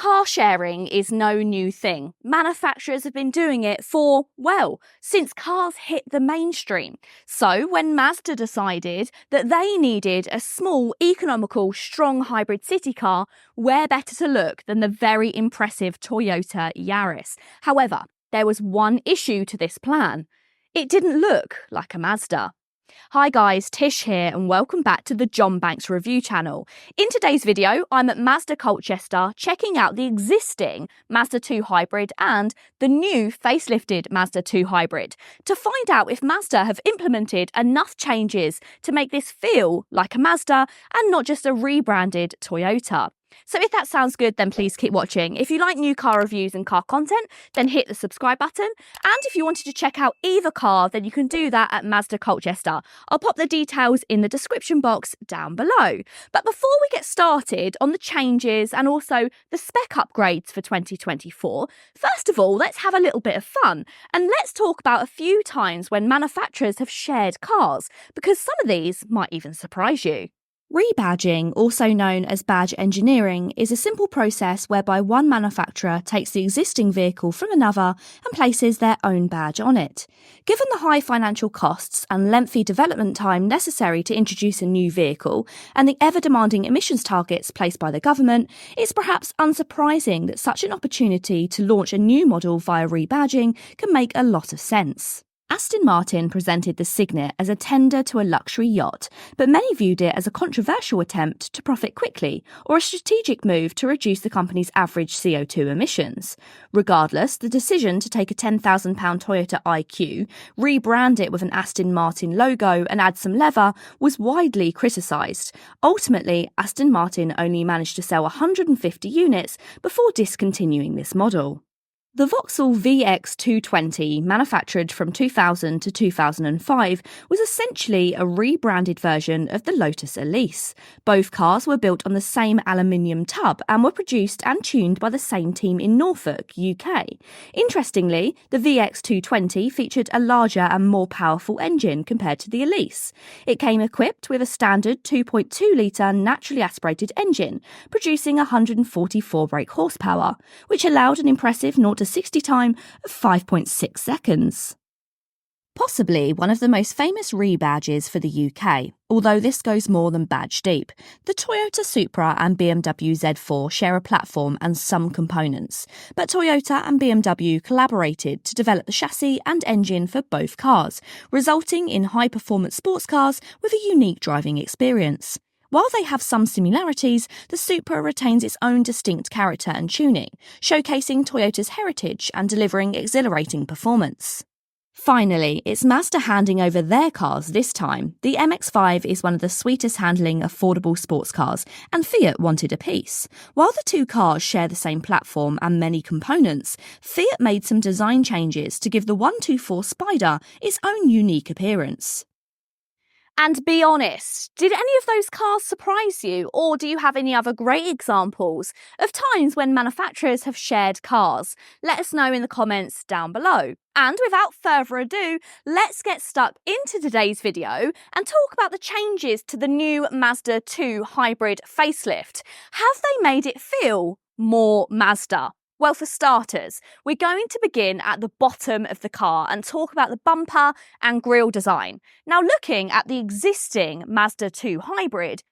Car sharing is no new thing. Manufacturers have been doing it for, well, since cars hit the mainstream. So when Mazda decided that they needed a small, economical, strong hybrid city car, where better to look than the very impressive Toyota Yaris? However, there was one issue to this plan. It didn't look like a Mazda. Hi guys, Tish here and welcome back to the John Banks review channel. In today's video, I'm at Mazda Colchester checking out the existing Mazda 2 Hybrid and the new facelifted Mazda 2 Hybrid to find out if Mazda have implemented enough changes to make this feel like a Mazda and not just a rebranded Toyota. So if that sounds good, then please keep watching. If you like new car reviews and car content, then hit the subscribe button. And if you wanted to check out either car, then you can do that at Mazda Colchester. I'll pop the details in the description box down below. But before we get started on the changes and also the spec upgrades for 2024, first of all, let's have a little bit of fun. And let's talk about a few times when manufacturers have shared cars, because some of these might even surprise you. Rebadging, also known as badge engineering, is a simple process whereby one manufacturer takes the existing vehicle from another and places their own badge on it. Given the high financial costs and lengthy development time necessary to introduce a new vehicle and the ever-demanding emissions targets placed by the government, it's perhaps unsurprising that such an opportunity to launch a new model via rebadging can make a lot of sense. Aston Martin presented the Signet as a tender to a luxury yacht, but many viewed it as a controversial attempt to profit quickly or a strategic move to reduce the company's average CO2 emissions. Regardless, the decision to take a £10,000 Toyota IQ, rebrand it with an Aston Martin logo and add some leather was widely criticised. Ultimately, Aston Martin only managed to sell 150 units before discontinuing this model. The Vauxhall VX220, manufactured from 2000 to 2005, was essentially a rebranded version of the Lotus Elise. Both cars were built on the same aluminium tub and were produced and tuned by the same team in Norfolk, UK. Interestingly, the VX220 featured a larger and more powerful engine compared to the Elise. It came equipped with a standard 2.2-litre naturally aspirated engine, producing 144 brake horsepower, which allowed an impressive 0 to 60 time of 5.6 seconds. Possibly one of the most famous rebadges for the UK, although this goes more than badge deep. The Toyota Supra and BMW Z4 share a platform and some components, but Toyota and BMW collaborated to develop the chassis and engine for both cars, resulting in high-performance sports cars with a unique driving experience. While they have some similarities, the Supra retains its own distinct character and tuning, showcasing Toyota's heritage and delivering exhilarating performance. Finally, it's Mazda handing over their cars this time. The MX-5 is one of the sweetest handling affordable sports cars, and Fiat wanted a piece. While the two cars share the same platform and many components, Fiat made some design changes to give the 124 Spider its own unique appearance. And be honest, did any of those cars surprise you, or do you have any other great examples of times when manufacturers have shared cars? Let us know in the comments down below. And without further ado, let's get stuck into today's video and talk about the changes to the new Mazda 2 Hybrid facelift. Have they made it feel more Mazda? Well, for starters, we're going to begin at the bottom of the car and talk about the bumper and grille design. Now, looking at the existing Mazda 2 Hybrid,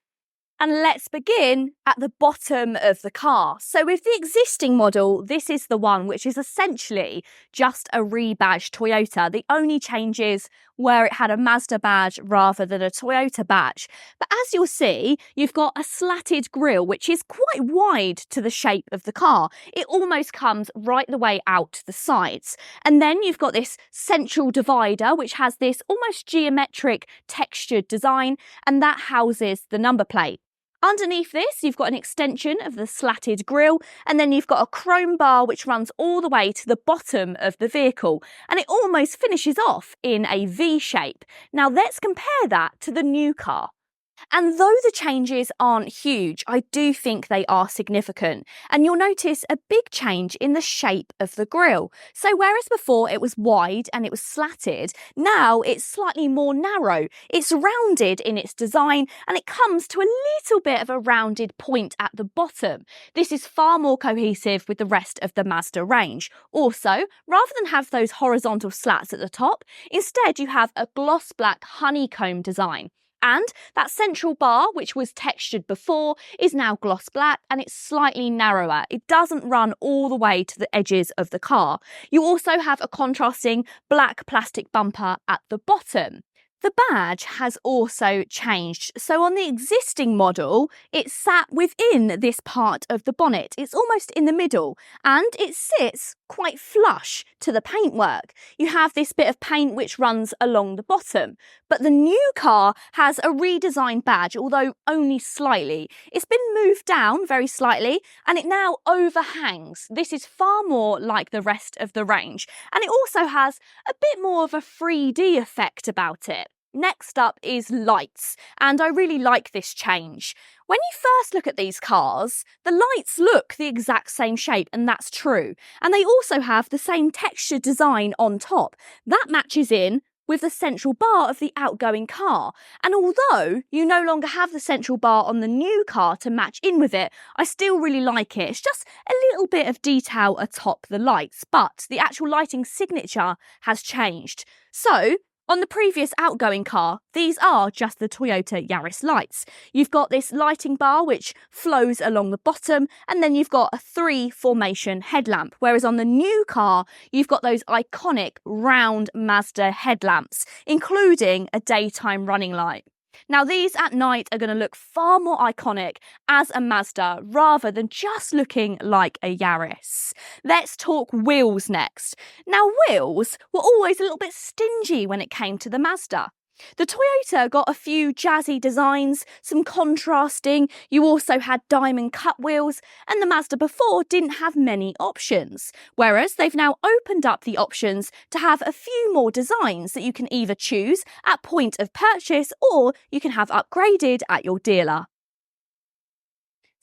and let's begin at the bottom of the car. So with the existing model, this is the one which is essentially just a rebadged Toyota. The only change is where it had a Mazda badge rather than a Toyota badge. But as you'll see, you've got a slatted grille, which is quite wide to the shape of the car. It almost comes right the way out to the sides. And then you've got this central divider, which has this almost geometric textured design, and that houses the number plate. Underneath this, you've got an extension of the slatted grille, and then you've got a chrome bar which runs all the way to the bottom of the vehicle, and it almost finishes off in a V shape. Now let's compare that to the new car. And though the changes aren't huge, I do think they are significant. And you'll notice a big change in the shape of the grille. So whereas before it was wide and it was slatted, now it's slightly more narrow. It's rounded in its design and it comes to a little bit of a rounded point at the bottom. This is far more cohesive with the rest of the Mazda range. Also, rather than have those horizontal slats at the top, instead you have a gloss black honeycomb design. And that central bar, which was textured before, is now gloss black and it's slightly narrower. It doesn't run all the way to the edges of the car. You also have a contrasting black plastic bumper at the bottom. The badge has also changed. So on the existing model, it sat within this part of the bonnet. It's almost in the middle and it sits quite flush to the paintwork. You have this bit of paint which runs along the bottom. But the new car has a redesigned badge, although only slightly. It's been moved down very slightly and it now overhangs. This is far more like the rest of the range. And it also has a bit more of a 3D effect about it. Next up is lights, and I really like this change. When you first look at these cars, the lights look the exact same shape, and that's true. And they also have the same texture design on top. That matches in with the central bar of the outgoing car. And although you no longer have the central bar on the new car to match in with it, I still really like it. It's just a little bit of detail atop the lights, but the actual lighting signature has changed. So, on the previous outgoing car, these are just the Toyota Yaris lights. You've got this lighting bar which flows along the bottom, and then you've got a 3-formation headlamp, whereas on the new car, you've got those iconic round Mazda headlamps, including a daytime running light. Now these at night are going to look far more iconic as a Mazda rather than just looking like a Yaris. Let's talk wheels next. Now wheels were always a little bit stingy when it came to the Mazda. The Toyota got a few jazzy designs, some contrasting, you also had diamond cut wheels, and the Mazda before didn't have many options. Whereas they've now opened up the options to have a few more designs that you can either choose at point of purchase or you can have upgraded at your dealer.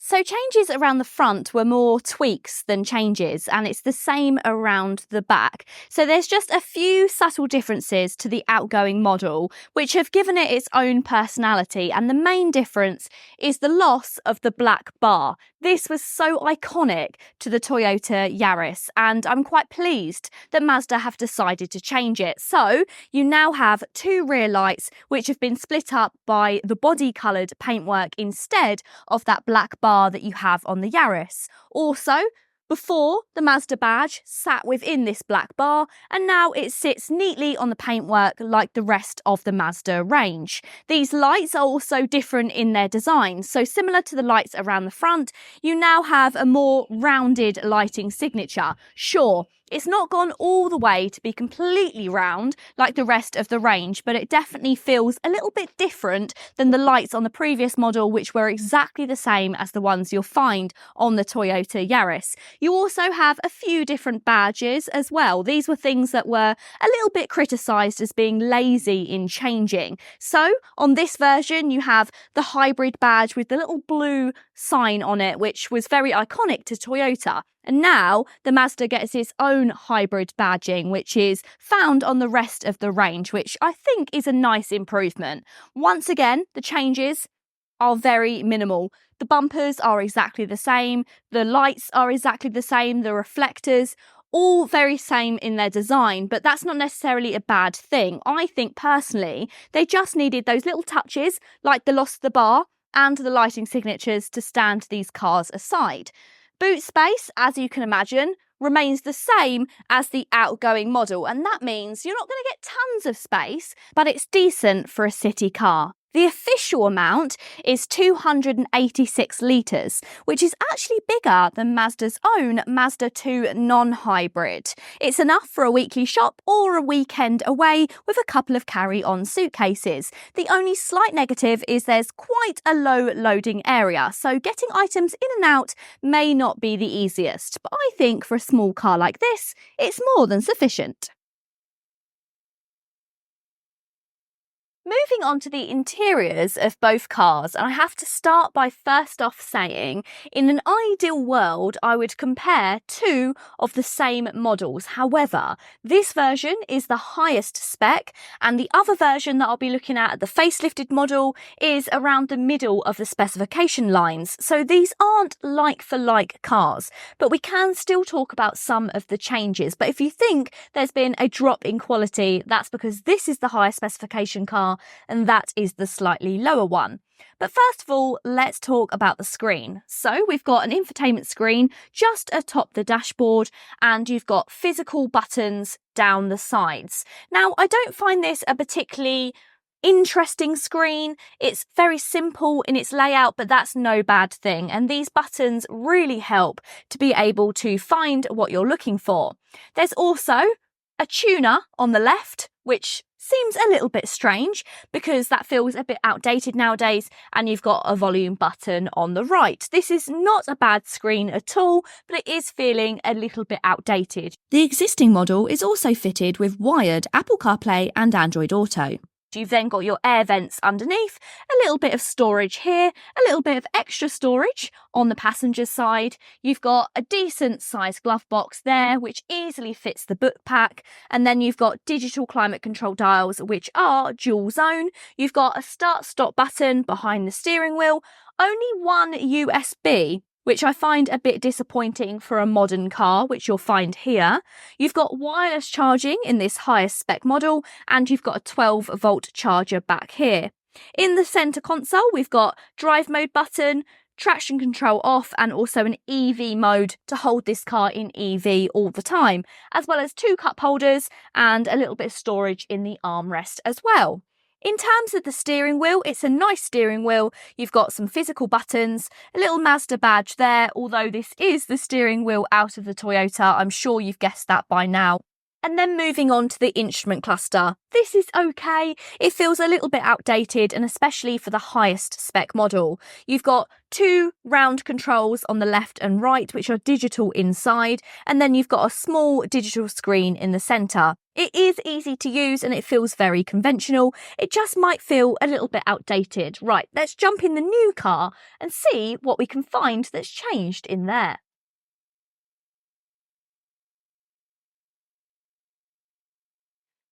So changes around the front were more tweaks than changes, and it's the same around the back. So there's just a few subtle differences to the outgoing model, which have given it its own personality, and the main difference is the loss of the black bar. This was so iconic to the Toyota Yaris, and I'm quite pleased that Mazda have decided to change it. So you now have 2 rear lights, which have been split up by the body-coloured paintwork instead of that black bar that you have on the Yaris. Also, before, the Mazda badge sat within this black bar, and now it sits neatly on the paintwork like the rest of the Mazda range. These lights are also different in their design, so similar to the lights around the front, you now have a more rounded lighting signature. Sure, it's not gone all the way to be completely round like the rest of the range, but it definitely feels a little bit different than the lights on the previous model, which were exactly the same as the ones you'll find on the Toyota Yaris. You also have a few different badges as well. These were things that were a little bit criticised as being lazy in changing. So on this version, you have the hybrid badge with the little blue sign on it, which was very iconic to Toyota. And now the Mazda gets its own hybrid badging, which is found on the rest of the range, which I think is a nice improvement. Once again, the changes are very minimal. The bumpers are exactly the same, the lights are exactly the same, the reflectors, all very same in their design, but that's not necessarily a bad thing. I think personally, they just needed those little touches like the loss of the bar and the lighting signatures to stand these cars aside. Boot space, as you can imagine, remains the same as the outgoing model, and that means you're not going to get tons of space, but it's decent for a city car. The official amount is 286 litres, which is actually bigger than Mazda's own Mazda 2 non-hybrid. It's enough for a weekly shop or a weekend away with a couple of carry-on suitcases. The only slight negative is there's quite a low loading area, so getting items in and out may not be the easiest, but I think for a small car like this, it's more than sufficient. Moving on to the interiors of both cars, and I have to start by first off saying, in an ideal world, I would compare two of the same models. However, this version is the highest spec, and the other version that I'll be looking at, the facelifted model, is around the middle of the specification lines. So these aren't like for like cars, but we can still talk about some of the changes. But if you think there's been a drop in quality, that's because this is the highest specification car and that is the slightly lower one. But first of all, let's talk about the screen. So we've got an infotainment screen just atop the dashboard, and you've got physical buttons down the sides. Now, I don't find this a particularly interesting screen. It's very simple in its layout, but that's no bad thing. And these buttons really help to be able to find what you're looking for. There's also a tuner on the left, which seems a little bit strange because that feels a bit outdated nowadays, and you've got a volume button on the right. This is not a bad screen at all, but it is feeling a little bit outdated. The existing model is also fitted with wired Apple CarPlay and Android Auto. You've then got your air vents underneath, a little bit of storage here, a little bit of extra storage on the passenger side. You've got a decent sized glove box there, which easily fits the book pack. And then you've got digital climate control dials, which are dual zone. You've got a start stop button behind the steering wheel, only one USB, which I find a bit disappointing for a modern car, which you'll find here. You've got wireless charging in this highest spec model, and you've got a 12-volt charger back here. In the centre console, we've got drive mode button, traction control off, and also an EV mode to hold this car in EV all the time, as well as two cup holders and a little bit of storage in the armrest as well. In terms of the steering wheel, it's a nice steering wheel. You've got some physical buttons, a little Mazda badge there, although this is the steering wheel out of the Toyota. I'm sure you've guessed that by now. And then moving on to the instrument cluster. This is okay. It feels a little bit outdated, and especially for the highest spec model. You've got two round controls on the left and right, which are digital inside, and then you've got a small digital screen in the centre. It is easy to use and it feels very conventional. It just might feel a little bit outdated. Right, let's jump in the new car and see what we can find that's changed in there.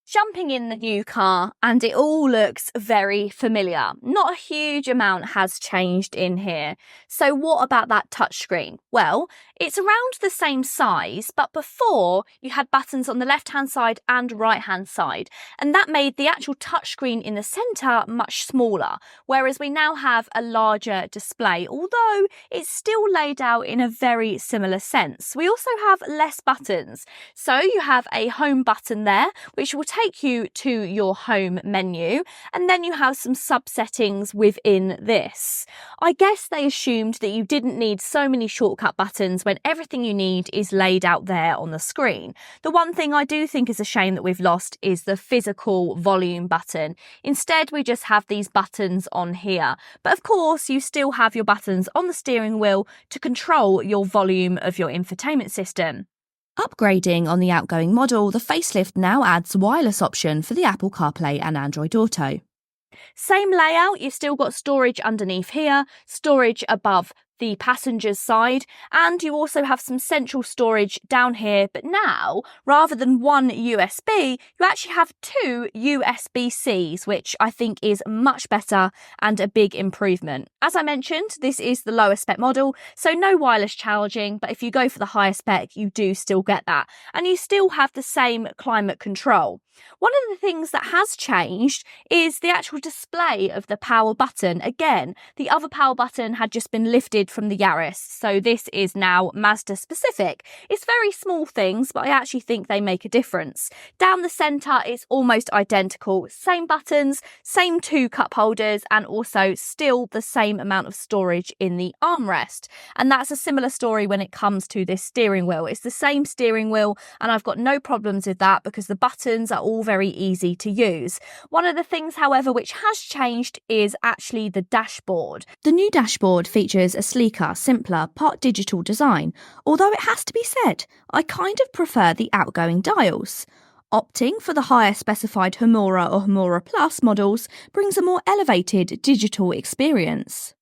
Jumping in the new car, and it all looks very familiar. Not a huge amount has changed in here. So what about that touchscreen? Well, it's around the same size, but before you had buttons on the left-hand side and right-hand side, and that made the actual touchscreen in the centre much smaller, whereas we now have a larger display, although it's still laid out in a very similar sense. We also have less buttons. So you have a home button there, which will take you to your home menu, and then you have some sub-settings within this. I guess they assumed that you didn't need so many shortcut buttons when everything you need is laid out there on the screen. The one thing I do think is a shame that we've lost is the physical volume button. Instead, we just have these buttons on here. But of course, you still have your buttons on the steering wheel to control your volume of your infotainment system. Upgrading on the outgoing model, the facelift now adds wireless option for the Apple CarPlay and Android Auto. Same layout, you've still got storage underneath here, storage above the passenger's side, and you also have some central storage down here, but now rather than one USB you actually have two USB-Cs, which I think is much better and a big improvement. As I mentioned, this is the lower spec model, so no wireless charging, but if you go for the higher spec you do still get that, and you still have the same climate control. One of the things that has changed is the actual display of the power button. Again, the other power button had just been lifted from the Yaris, so this is now Mazda specific. It's very small things, but I actually think they make a difference. Down the centre, it's almost identical. Same buttons, same two cup holders, and also still the same amount of storage in the armrest. And that's a similar story when it comes to this steering wheel. It's the same steering wheel, and I've got no problems with that because the buttons are all very easy to use. One of the things, however, which has changed is actually the dashboard. The new dashboard features a sleeker, simpler, part digital design, although it has to be said, I kind of prefer the outgoing dials. Opting for the higher specified Humora or Humora Plus models brings a more elevated digital experience.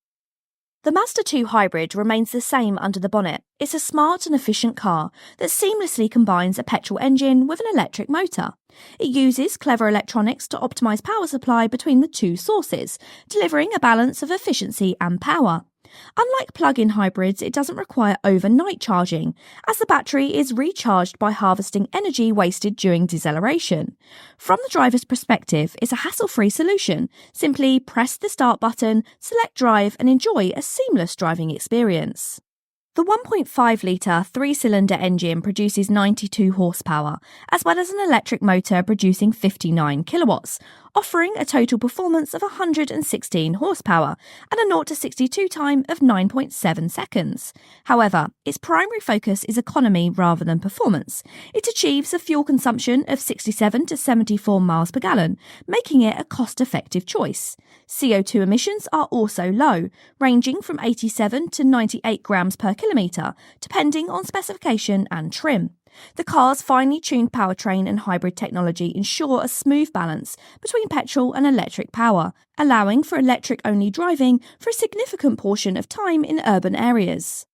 The Mazda 2 Hybrid remains the same under the bonnet. It's a smart and efficient car that seamlessly combines a petrol engine with an electric motor. It uses clever electronics to optimise power supply between the two sources, delivering a balance of efficiency and power. Unlike plug-in hybrids, it doesn't require overnight charging, as the battery is recharged by harvesting energy wasted during deceleration. From the driver's perspective, it's a hassle-free solution. Simply press the start button, select drive, and enjoy a seamless driving experience. The 1.5-litre three-cylinder engine produces 92 horsepower, as well as an electric motor producing 59 kilowatts, offering a total performance of 116 horsepower and a 0-62 time of 9.7 seconds. However, its primary focus is economy rather than performance. It achieves a fuel consumption of 67 to 74 miles per gallon, making it a cost-effective choice. CO2 emissions are also low, ranging from 87 to 98 grams per kilometre, depending on specification and trim. The car's finely tuned powertrain and hybrid technology ensure a smooth balance between petrol and electric power, allowing for electric-only driving for a significant portion of time in urban areas.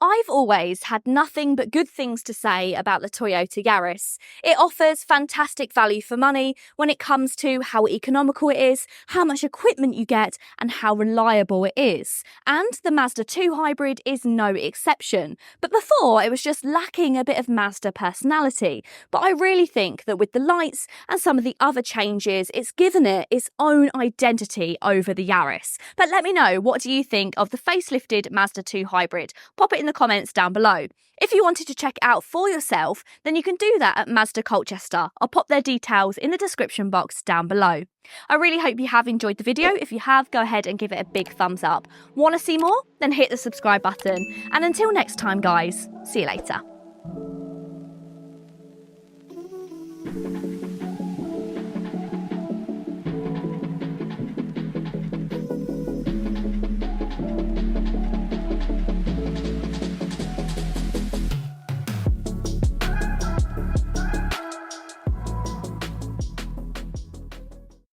I've always had nothing but good things to say about the Toyota Yaris. It offers fantastic value for money when it comes to how economical it is, how much equipment you get, and how reliable it is. And the Mazda 2 Hybrid is no exception. But before, it was just lacking a bit of Mazda personality. But I really think that with the lights and some of the other changes, it's given it its own identity over the Yaris. But let me know, what do you think of the facelifted Mazda 2 Hybrid? Pop it in the comments down below. If you wanted to check it out for yourself, then you can do that at Mazda Colchester. I'll pop their details in the description box down below. I really hope you have enjoyed the video. If you have, go ahead and give it a big thumbs up. Want to see more? Then hit the subscribe button. And until next time, guys, see you later.